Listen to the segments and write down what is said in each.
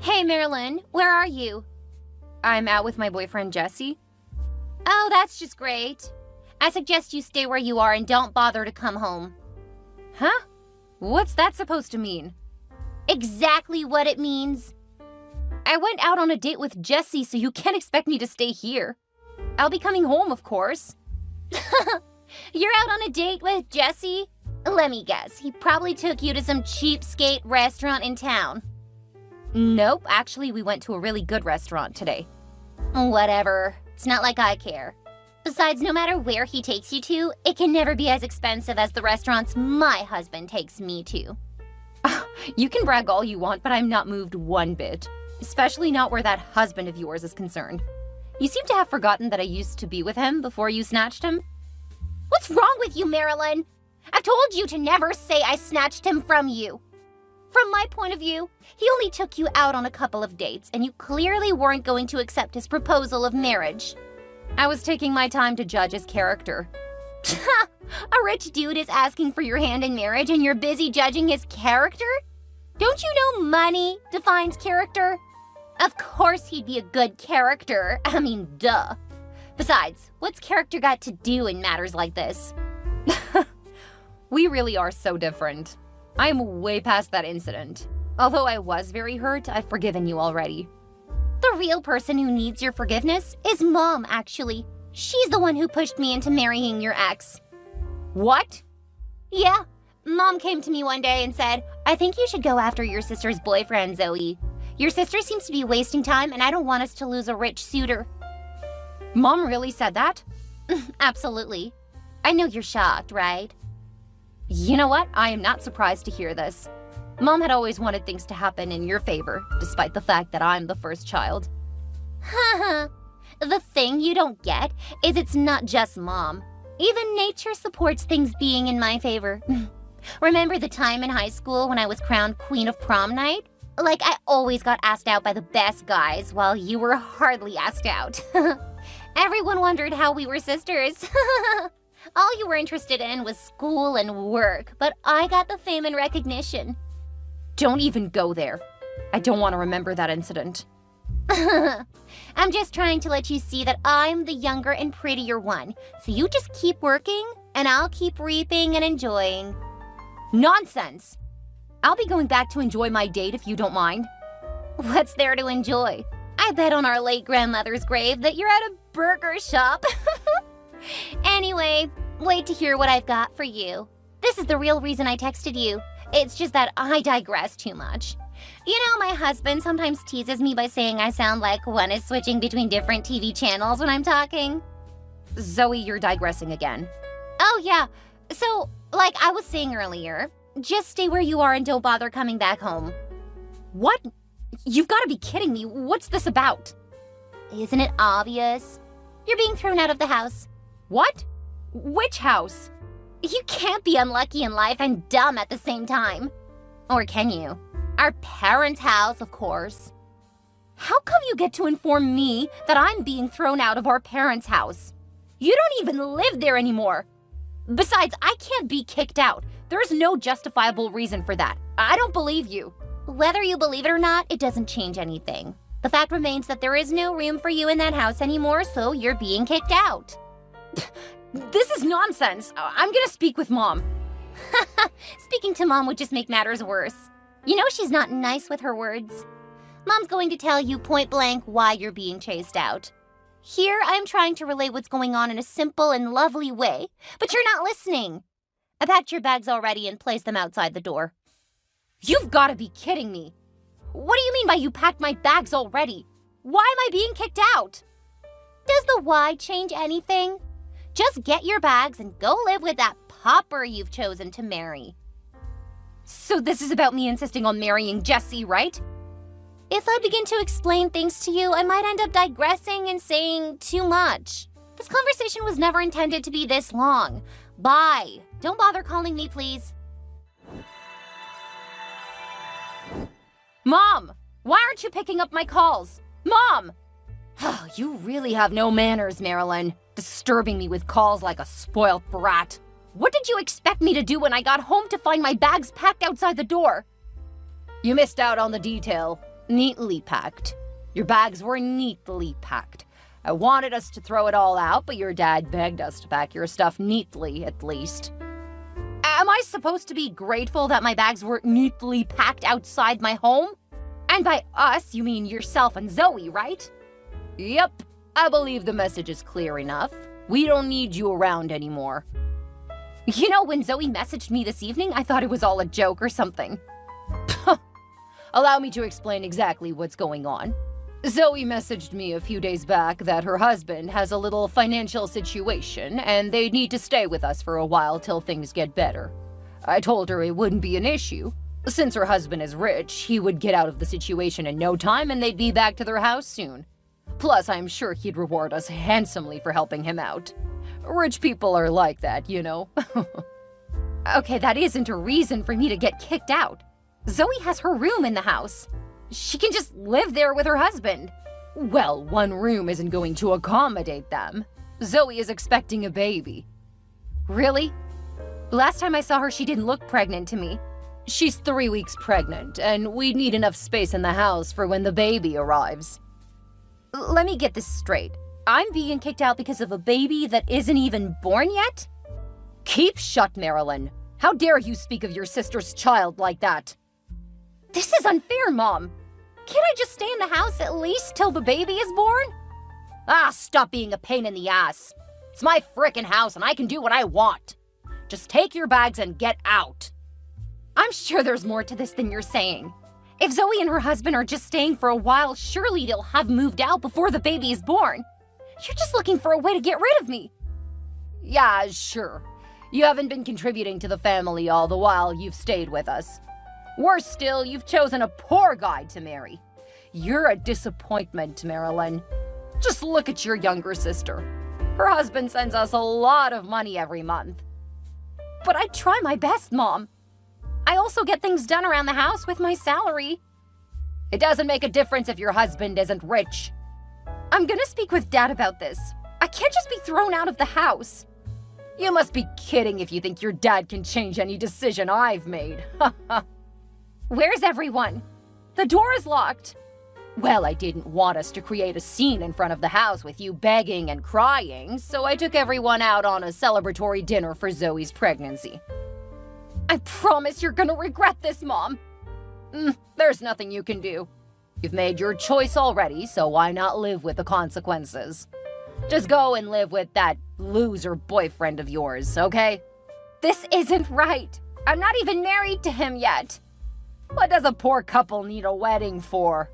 Hey, Marilyn, where are you? I'm out with my boyfriend, Jesse. Oh, that's just great. I suggest you stay where you are and don't bother to come home. Huh? What's that supposed to mean? Exactly what it means. I went out on a date with Jesse, so you can't expect me to stay here. I'll be coming home, of course. You're out on a date with Jesse? Let me guess, he probably took you to some cheapskate restaurant in town. Nope, actually we went to a really good restaurant today. Whatever, it's not like I care. Besides, no matter where he takes you to, it can never be as expensive as the restaurants my husband takes me to. You can brag all you want, but I'm not moved one bit. Especially not where that husband of yours is concerned. You seem to have forgotten that I used to be with him before you snatched him. What's wrong with you, Marilyn? I've told you to never say I snatched him from you. From my point of view, he only took you out on a couple of dates, and you clearly weren't going to accept his proposal of marriage. I was taking my time to judge his character. A rich dude is asking for your hand in marriage, and you're busy judging his character? Don't you know money defines character? Of course he'd be a good character. I mean, duh. Besides, what's character got to do in matters like this? We really are so different. I'm way past that incident. Although I was very hurt, I've forgiven you already. The real person who needs your forgiveness is Mom, actually. She's the one who pushed me into marrying your ex. What? Yeah. Mom came to me one day and said, I think you should go after your sister's boyfriend, Zoe. Your sister seems to be wasting time, and I don't want us to lose a rich suitor. Mom really said that? Absolutely. I know you're shocked, right? You know what? I am not surprised to hear this. Mom had always wanted things to happen in your favor, despite the fact that I'm the first child. Haha. The thing you don't get is it's not just Mom. Even nature supports things being in my favor. Remember the time in high school when I was crowned Queen of Prom Night? Like, I always got asked out by the best guys, while you were hardly asked out. Everyone wondered how we were sisters. All you were interested in was school and work, but I got the fame and recognition. Don't even go there. I don't want to remember that incident. I'm just trying to let you see that I'm the younger and prettier one, so you just keep working, and I'll keep reaping and enjoying. Nonsense! I'll be going back to enjoy my date if you don't mind. What's there to enjoy? I bet on our late grandmother's grave that you're at a burger shop. Anyway, wait to hear what I've got for you. This is the real reason I texted you. It's just that I digress too much. You know, my husband sometimes teases me by saying I sound like one is switching between different TV channels when I'm talking. Zoe, you're digressing again. Oh, yeah. So, like I was saying earlier, just stay where you are and don't bother coming back home. What? You've got to be kidding me. What's this about? Isn't it obvious? You're being thrown out of the house. What? Which house? You can't be unlucky in life and dumb at the same time. Or can you? Our parents' house, of course. How come you get to inform me that I'm being thrown out of our parents' house? You don't even live there anymore. Besides, I can't be kicked out. There's no justifiable reason for that. I don't believe you. Whether you believe it or not, it doesn't change anything. The fact remains that there is no room for you in that house anymore, so you're being kicked out. This is nonsense. I'm gonna speak with Mom. Speaking to Mom would just make matters worse. You know she's not nice with her words. Mom's going to tell you point blank why you're being chased out. Here, I'm trying to relay what's going on in a simple and lovely way, but you're not listening. I packed your bags already and placed them outside the door. You've got to be kidding me. What do you mean by you packed my bags already? Why am I being kicked out? Does the why change anything? Just get your bags and go live with that pauper you've chosen to marry. So this is about me insisting on marrying Jesse, right? If I begin to explain things to you, I might end up digressing and saying too much. This conversation was never intended to be this long. Bye. Don't bother calling me, please. Mom! Why aren't you picking up my calls? Mom! You really have no manners, Marilyn. Disturbing me with calls like a spoiled brat. What did you expect me to do when I got home to find my bags packed outside the door? You missed out on the detail. Neatly packed. Your bags were neatly packed. I wanted us to throw it all out, but your dad begged us to pack your stuff neatly, at least. Am I supposed to be grateful that my bags were neatly packed outside my home? And by us, you mean yourself and Zoe, right? Yep, I believe the message is clear enough. We don't need you around anymore. You know, when Zoe messaged me this evening, I thought it was all a joke or something. Allow me to explain exactly what's going on. Zoe messaged me a few days back that her husband has a little financial situation and they need to stay with us for a while till things get better. I told her it wouldn't be an issue. Since her husband is rich, he would get out of the situation in no time and they'd be back to their house soon. Plus, I'm sure he'd reward us handsomely for helping him out. Rich people are like that, you know. Okay, that isn't a reason for me to get kicked out. Zoe has her room in the house. She can just live there with her husband. Well, one room isn't going to accommodate them. Zoe is expecting a baby. Really? Last time I saw her, she didn't look pregnant to me. She's 3 weeks pregnant, and we need enough space in the house for when the baby arrives. Let me get this straight. I'm being kicked out because of a baby that isn't even born yet? Keep shut, Marilyn. How dare you speak of your sister's child like that? This is unfair, Mom. Can't I just stay in the house at least till the baby is born? Ah, stop being a pain in the ass. It's my frickin' house and I can do what I want. Just take your bags and get out. I'm sure there's more to this than you're saying. If Zoe and her husband are just staying for a while, surely they'll have moved out before the baby is born. You're just looking for a way to get rid of me. Yeah, sure. You haven't been contributing to the family all the while you've stayed with us. Worse still, you've chosen a poor guy to marry. You're a disappointment, Marilyn. Just look at your younger sister. Her husband sends us a lot of money every month. But I try my best, Mom. I also get things done around the house with my salary. It doesn't make a difference if your husband isn't rich. I'm gonna speak with Dad about this. I can't just be thrown out of the house. You must be kidding if you think your dad can change any decision I've made. Where's everyone? The door is locked. Well, I didn't want us to create a scene in front of the house with you begging and crying, so I took everyone out on a celebratory dinner for Zoe's pregnancy. I promise you're gonna regret this, Mom. There's nothing you can do. You've made your choice already, so why not live with the consequences? Just go and live with that loser boyfriend of yours, okay? This isn't right. I'm not even married to him yet. What does a poor couple need a wedding for?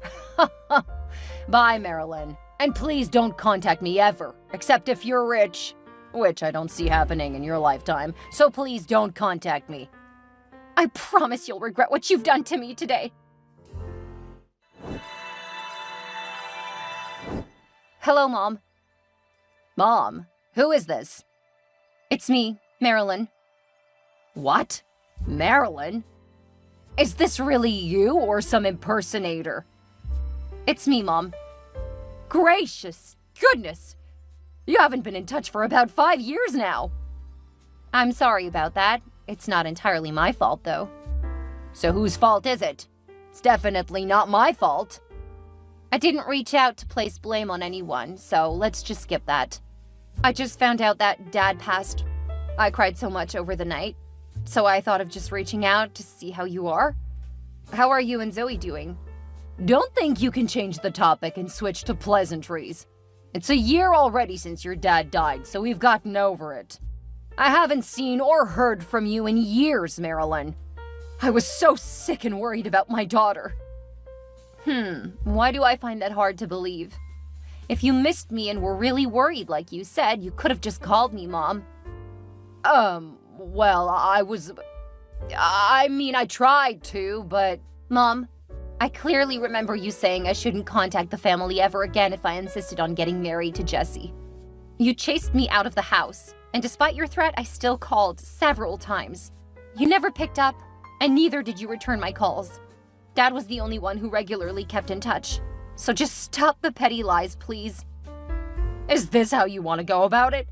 Bye, Marilyn. And please don't contact me ever, except if you're rich, which I don't see happening in your lifetime, so please don't contact me. I promise you'll regret what you've done to me today. Hello, Mom. Mom, who is this? It's me, Marilyn. What? Marilyn? Is this really you or some impersonator? It's me, Mom. Gracious goodness! You haven't been in touch for about 5 years now. I'm sorry about that. It's not entirely my fault, though. So whose fault is it? It's definitely not my fault. I didn't reach out to place blame on anyone, so let's just skip that. I just found out that Dad passed. I cried so much over the night, so I thought of just reaching out to see how you are. How are you and Zoe doing? Don't think you can change the topic and switch to pleasantries. It's a year already since your dad died, so we've gotten over it. I haven't seen or heard from you in years, Marilyn. I was so sick and worried about my daughter. Why do I find that hard to believe? If you missed me and were really worried like you said, you could have just called me, Mom. Well, I tried to, but... Mom, I clearly remember you saying I shouldn't contact the family ever again if I insisted on getting married to Jesse. You chased me out of the house, and despite your threat, I still called several times. You never picked up, and neither did you return my calls. Dad was the only one who regularly kept in touch. So just stop the petty lies, please. Is this how you want to go about it?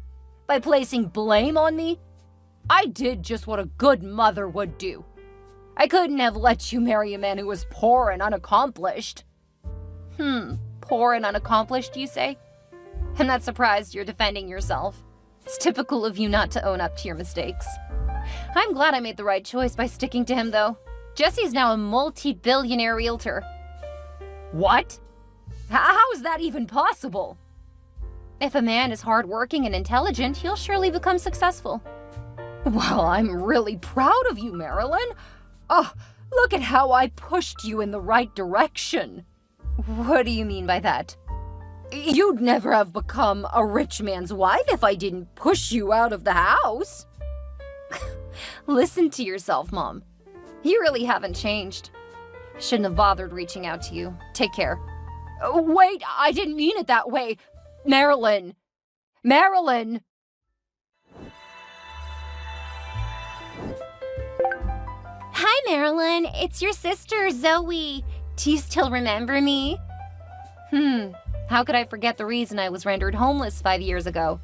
By placing blame on me? I did just what a good mother would do. I couldn't have let you marry a man who was poor and unaccomplished. Poor and unaccomplished, you say? I'm not surprised you're defending yourself. It's typical of you not to own up to your mistakes. I'm glad I made the right choice by sticking to him, though. Jesse's now a multi-billionaire realtor. What? How is that even possible? If a man is hardworking and intelligent, he'll surely become successful. Well, I'm really proud of you, Marilyn. Oh, look at how I pushed you in the right direction. What do you mean by that? You'd never have become a rich man's wife if I didn't push you out of the house. Listen to yourself, Mom. You really haven't changed. Shouldn't have bothered reaching out to you. Take care. Wait, I didn't mean it that way. Marilyn! Marilyn! Hi, Marilyn. It's your sister, Zoe. Do you still remember me? How could I forget the reason I was rendered homeless 5 years ago?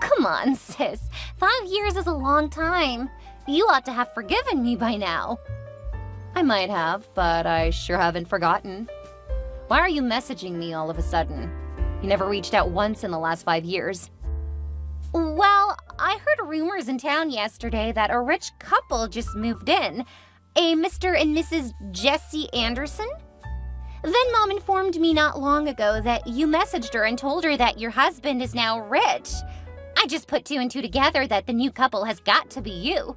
Come on, sis. 5 years is a long time. You ought to have forgiven me by now. I might have, but I sure haven't forgotten. Why are you messaging me all of a sudden? You never reached out once in the last 5 years. Well, I heard rumors in town yesterday that a rich couple just moved in. A Mr. and Mrs. Jesse Anderson? Then Mom informed me not long ago that you messaged her and told her that your husband is now rich. I just put 2 and 2 together that the new couple has got to be you.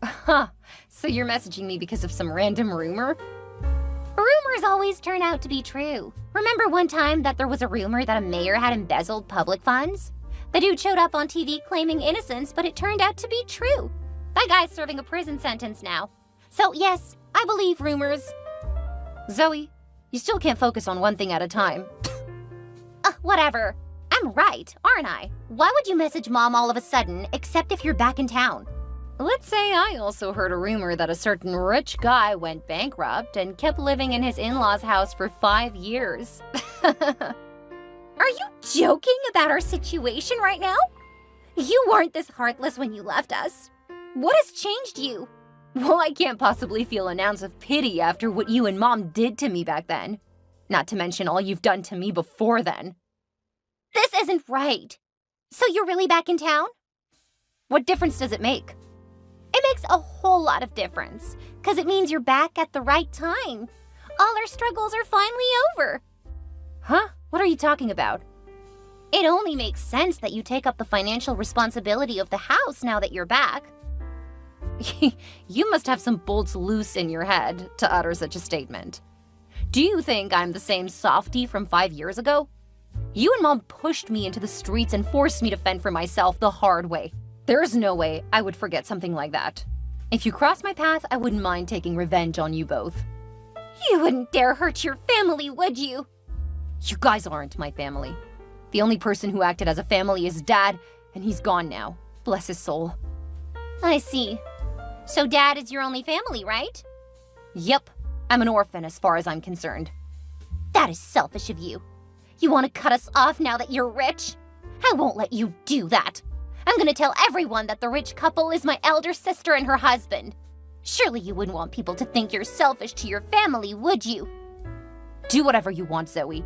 Huh, so you're messaging me because of some random rumor? Rumors always turn out to be true. Remember one time that there was a rumor that a mayor had embezzled public funds? The dude showed up on TV claiming innocence, but it turned out to be true. That guy's serving a prison sentence now. So yes, I believe rumors. Zoe, you still can't focus on one thing at a time. Whatever. I'm right, aren't I? Why would you message Mom all of a sudden, except if you're back in town? Let's say I also heard a rumor that a certain rich guy went bankrupt and kept living in his in-laws' house for 5 years. Are you joking about our situation right now? You weren't this heartless when you left us. What has changed you? Well, I can't possibly feel an ounce of pity after what you and Mom did to me back then. Not to mention all you've done to me before then. This isn't right. So you're really back in town? What difference does it make? It makes a whole lot of difference, because it means you're back at the right time. All our struggles are finally over. Huh? What are you talking about? It only makes sense that you take up the financial responsibility of the house now that you're back. You must have some bolts loose in your head to utter such a statement. Do you think I'm the same softie from 5 years ago? You and Mom pushed me into the streets and forced me to fend for myself the hard way. There's no way I would forget something like that. If you cross my path, I wouldn't mind taking revenge on you both. You wouldn't dare hurt your family, would you? You guys aren't my family. The only person who acted as a family is Dad, and he's gone now. Bless his soul. I see. So Dad is your only family, right? Yep. I'm an orphan as far as I'm concerned. That is selfish of you. You want to cut us off now that you're rich? I won't let you do that. I'm gonna tell everyone that the rich couple is my elder sister and her husband. Surely you wouldn't want people to think you're selfish to your family, would you? Do whatever you want, Zoe.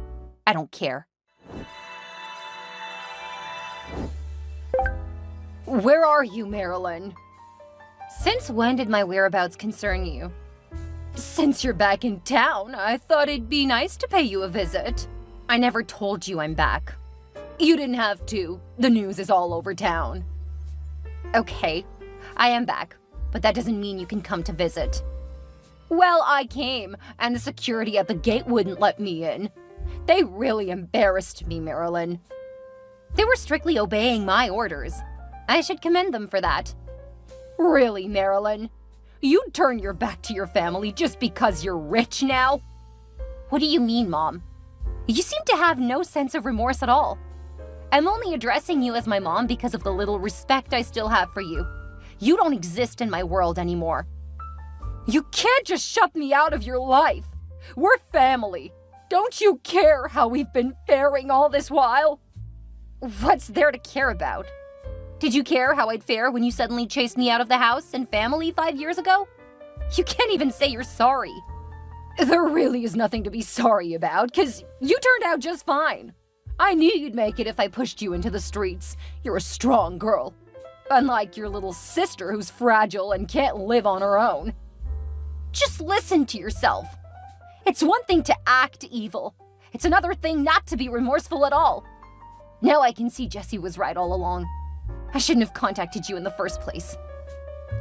I don't care. Where are you, Marilyn? Since when did my whereabouts concern you? Since you're back in town, I thought it'd be nice to pay you a visit. I never told you I'm back. You didn't have to. The news is all over town. Okay, I am back, but that doesn't mean you can come to visit. Well, I came, and the security at the gate wouldn't let me in. They really embarrassed me, Marilyn. They were strictly obeying my orders. I should commend them for that. Really, Marilyn? You'd turn your back to your family just because you're rich now? What do you mean, Mom? You seem to have no sense of remorse at all. I'm only addressing you as my mom because of the little respect I still have for you. You don't exist in my world anymore. You can't just shut me out of your life. We're family. Don't you care how we've been faring all this while? What's there to care about? Did you care how I'd fare when you suddenly chased me out of the house and family 5 years ago? You can't even say you're sorry. There really is nothing to be sorry about, 'cause you turned out just fine. I knew you'd make it if I pushed you into the streets. You're a strong girl. Unlike your little sister who's fragile and can't live on her own. Just listen to yourself. It's one thing to act evil. It's another thing not to be remorseful at all. Now I can see Jesse was right all along. I shouldn't have contacted you in the first place.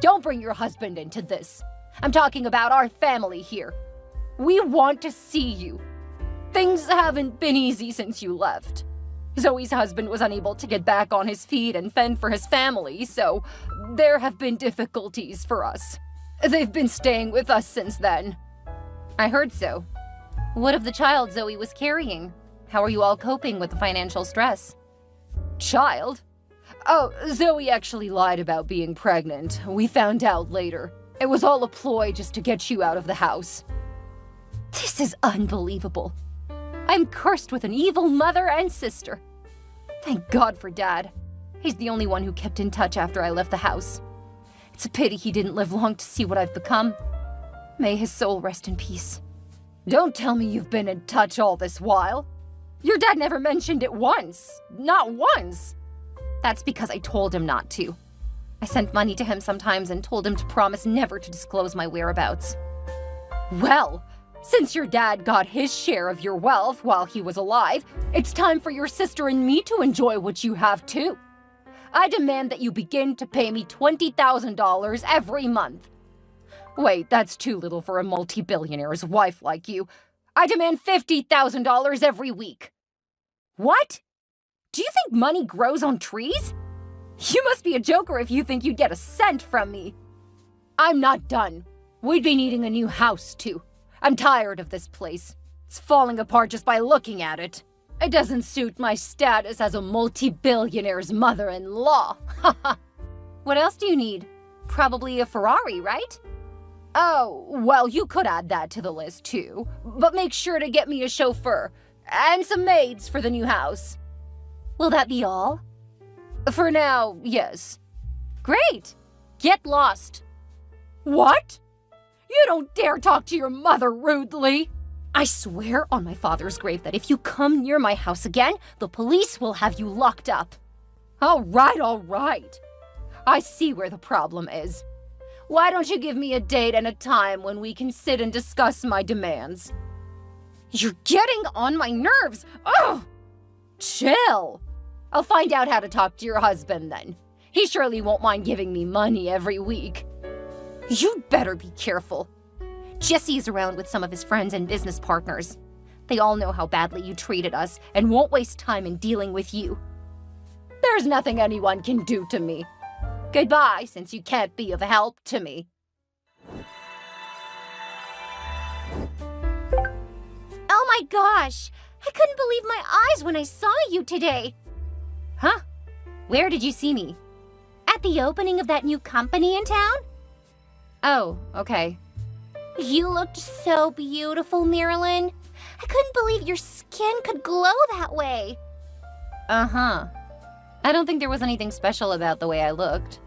Don't bring your husband into this. I'm talking about our family here. We want to see you. Things haven't been easy since you left. Zoe's husband was unable to get back on his feet and fend for his family, so there have been difficulties for us. They've been staying with us since then. I heard so. What of the child Zoe was carrying? How are you all coping with the financial stress? Child? Oh, Zoe actually lied about being pregnant. We found out later. It was all a ploy just to get you out of the house. This is unbelievable. I'm cursed with an evil mother and sister. Thank God for Dad. He's the only one who kept in touch after I left the house. It's a pity he didn't live long to see what I've become. May his soul rest in peace. Don't tell me you've been in touch all this while. Your dad never mentioned it once. Not once. That's because I told him not to. I sent money to him sometimes and told him to promise never to disclose my whereabouts. Well, since your dad got his share of your wealth while he was alive, it's time for your sister and me to enjoy what you have too. I demand that you begin to pay me $20,000 every month. Wait, that's too little for a multi-billionaire's wife like you. I demand $50,000 every week. What? Do you think money grows on trees? You must be a joker if you think you'd get a cent from me. I'm not done. We'd be needing a new house, too. I'm tired of this place. It's falling apart just by looking at it. It doesn't suit my status as a multi-billionaire's mother-in-law. What else do you need? Probably a Ferrari, right? Oh, well, you could add that to the list, too. But make sure to get me a chauffeur and some maids for the new house. Will that be all? For now, yes. Great. Get lost. What? You don't dare talk to your mother rudely. I swear on my father's grave that if you come near my house again, the police will have you locked up. All right. I see where the problem is. Why don't you give me a date and a time when we can sit and discuss my demands? You're getting on my nerves. Ugh! Chill. I'll find out how to talk to your husband then. He surely won't mind giving me money every week. You'd better be careful. Jesse is around with some of his friends and business partners. They all know how badly you treated us and won't waste time in dealing with you. There's nothing anyone can do to me. Goodbye, since you can't be of help to me. Oh my gosh! I couldn't believe my eyes when I saw you today. Huh? Where did you see me? At the opening of that new company in town? Oh, okay. You looked so beautiful, Marilyn. I couldn't believe your skin could glow that way. Uh-huh. I don't think there was anything special about the way I looked.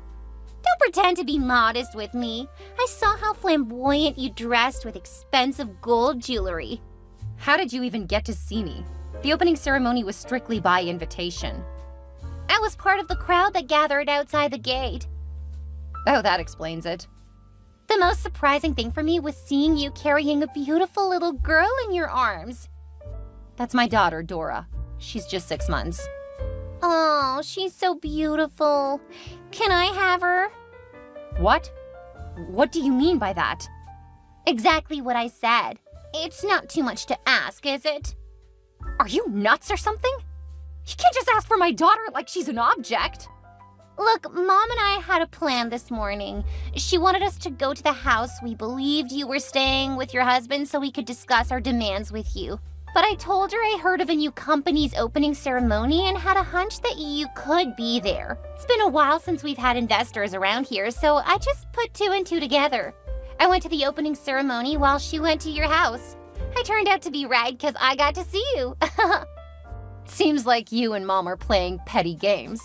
Don't pretend to be modest with me. I saw how flamboyant you dressed with expensive gold jewelry. How did you even get to see me? The opening ceremony was strictly by invitation. I was part of the crowd that gathered outside the gate. Oh, that explains it. The most surprising thing for me was seeing you carrying a beautiful little girl in your arms. That's my daughter, Dora. She's just 6 months. Oh, she's so beautiful. Can I have her? What? What do you mean by that? Exactly what I said. It's not too much to ask, is it? Are you nuts or something? You can't just ask for my daughter like she's an object. Look, Mom and I had a plan this morning. She wanted us to go to the house we believed you were staying with your husband so we could discuss our demands with you. But I told her I heard of a new company's opening ceremony and had a hunch that you could be there. It's been a while since we've had investors around here, so I just put 2 and 2 together. I went to the opening ceremony while she went to your house. I turned out to be right because I got to see you. Seems like you and Mom are playing petty games.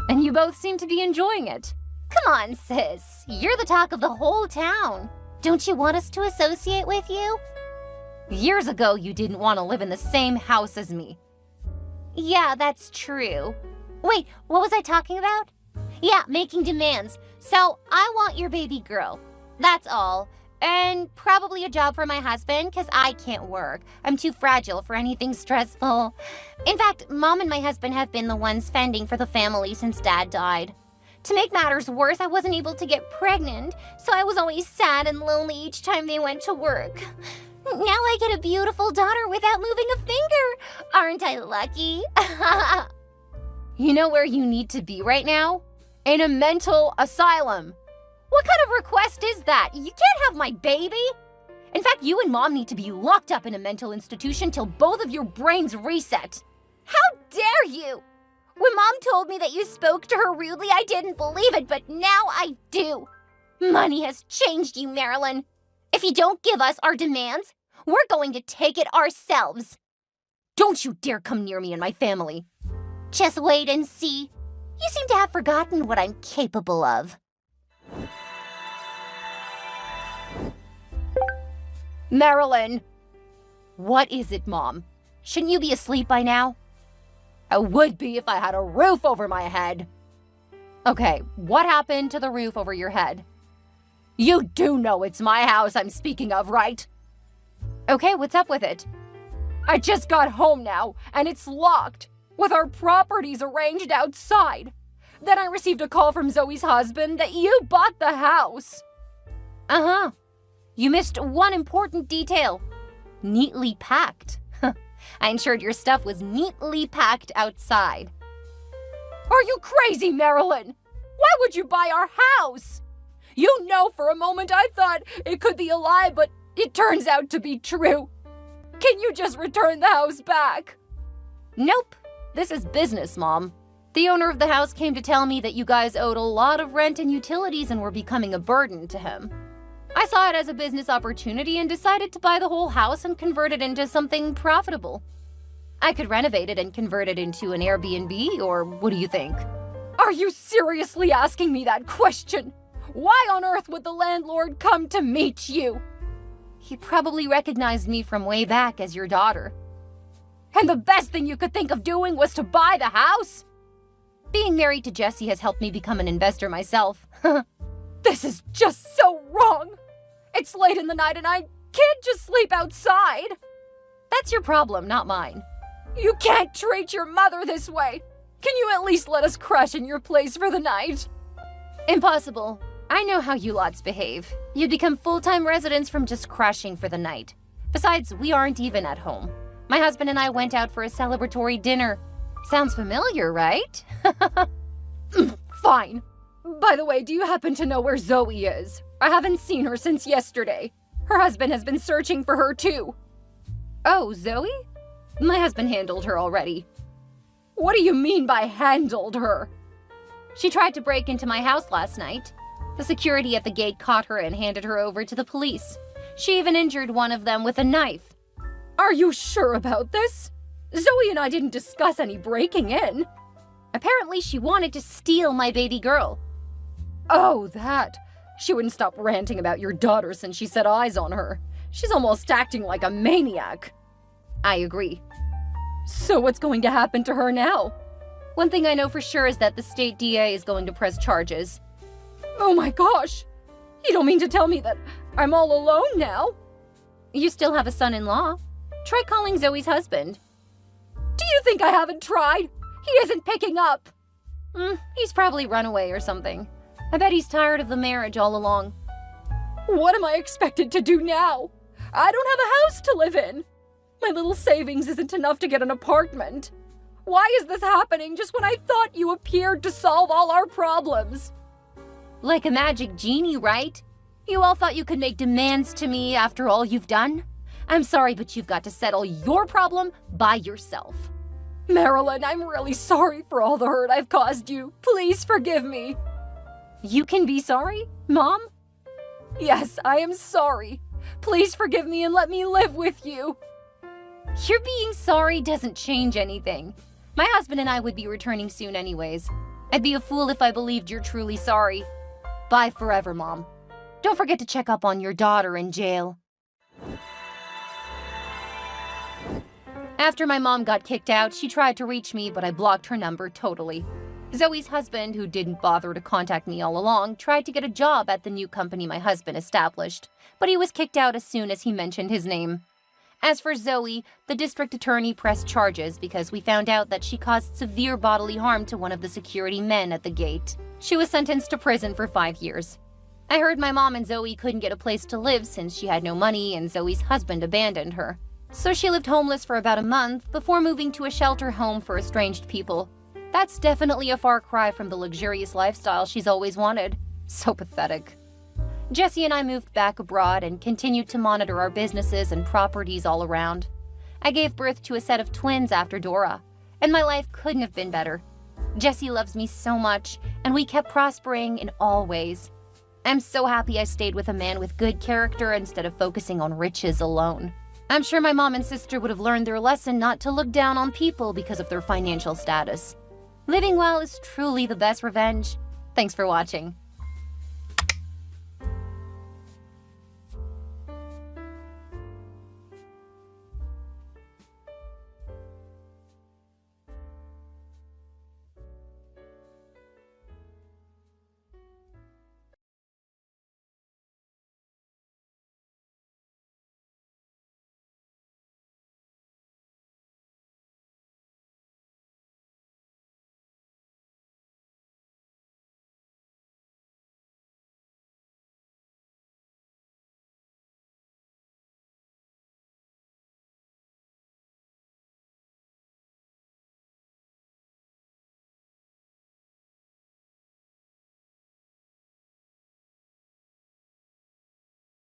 And you both seem to be enjoying it. Come on, sis. You're the talk of the whole town. Don't you want us to associate with you? Years ago, you didn't want to live in the same house as me. Yeah, that's true. Wait, what was I talking about? Yeah, making demands. So, I want your baby girl. That's all. And probably a job for my husband, because I can't work. I'm too fragile for anything stressful. In fact, Mom and my husband have been the ones fending for the family since Dad died. To make matters worse, I wasn't able to get pregnant, so I was always sad and lonely each time they went to work. Now I get a beautiful daughter without moving a finger. Aren't I lucky? You know where you need to be right now? In a mental asylum. What kind of request is that? You can't have my baby. In fact, you and Mom need to be locked up in a mental institution till both of your brains reset. How dare you! When Mom told me that you spoke to her rudely, I didn't believe it, but now I do. Money has changed you, Marilyn. If you don't give us our demands, we're going to take it ourselves. Don't you dare come near me and my family. Just wait and see. You seem to have forgotten what I'm capable of. Marilyn! What is it, Mom? Shouldn't you be asleep by now? I would be if I had a roof over my head. Okay, what happened to the roof over your head? You do know it's my house I'm speaking of, right? Okay, what's up with it? I just got home now, and it's locked, with our properties arranged outside. Then I received a call from Zoe's husband that you bought the house. Uh-huh. You missed one important detail. Neatly packed. I ensured your stuff was neatly packed outside. Are you crazy, Marilyn? Why would you buy our house? You know, for a moment I thought it could be a lie, but it turns out to be true. Can you just return the house back? Nope. This is business, Mom. The owner of the house came to tell me that you guys owed a lot of rent and utilities and were becoming a burden to him. I saw it as a business opportunity and decided to buy the whole house and convert it into something profitable. I could renovate it and convert it into an Airbnb, or what do you think? Are you seriously asking me that question? Why on earth would the landlord come to meet you? He probably recognized me from way back as your daughter. And the best thing you could think of doing was to buy the house? Being married to Jesse has helped me become an investor myself. This is just so wrong. It's late in the night and I can't just sleep outside. That's your problem, not mine. You can't treat your mother this way. Can you at least let us crash in your place for the night? Impossible. I know how you lots behave. You'd become full-time residents from just crashing for the night. Besides, we aren't even at home. My husband and I went out for a celebratory dinner. Sounds familiar, right? Fine. By the way, do you happen to know where Zoe is? I haven't seen her since yesterday. Her husband has been searching for her too. Oh, Zoe? My husband handled her already. What do you mean by handled her? She tried to break into my house last night. The security at the gate caught her and handed her over to the police. She even injured one of them with a knife. Are you sure about this? Zoe and I didn't discuss any breaking in. Apparently she wanted to steal my baby girl. Oh, that. She wouldn't stop ranting about your daughter since she set eyes on her. She's almost acting like a maniac. I agree. So what's going to happen to her now? One thing I know for sure is that the state DA is going to press charges. Oh my gosh! You don't mean to tell me that I'm all alone now? You still have a son-in-law. Try calling Zoe's husband. Do you think I haven't tried? He isn't picking up. He's probably run away or something. I bet he's tired of the marriage all along. What am I expected to do now? I don't have a house to live in. My little savings isn't enough to get an apartment. Why is this happening just when I thought you appeared to solve all our problems? Like a magic genie, right? You all thought you could make demands to me after all you've done? I'm sorry, but you've got to settle your problem by yourself. Marilyn, I'm really sorry for all the hurt I've caused you. Please forgive me. You can be sorry, Mom? Yes, I am sorry. Please forgive me and let me live with you. Your being sorry doesn't change anything. My husband and I would be returning soon anyways. I'd be a fool if I believed you're truly sorry. Bye forever, Mom. Don't forget to check up on your daughter in jail. After my mom got kicked out, she tried to reach me, but I blocked her number totally. Zoe's husband, who didn't bother to contact me all along, tried to get a job at the new company my husband established, but he was kicked out as soon as he mentioned his name. As for Zoe, the district attorney pressed charges because we found out that she caused severe bodily harm to one of the security men at the gate. She was sentenced to prison for 5 years. I heard my mom and Zoe couldn't get a place to live since she had no money and Zoe's husband abandoned her. So she lived homeless for about a month before moving to a shelter home for estranged people. That's definitely a far cry from the luxurious lifestyle she's always wanted. So pathetic. Jesse and I moved back abroad and continued to monitor our businesses and properties all around. I gave birth to a set of twins after Dora, and my life couldn't have been better. Jesse loves me so much, and we kept prospering in all ways. I'm so happy I stayed with a man with good character instead of focusing on riches alone. I'm sure my mom and sister would have learned their lesson not to look down on people because of their financial status. Living well is truly the best revenge. Thanks for watching.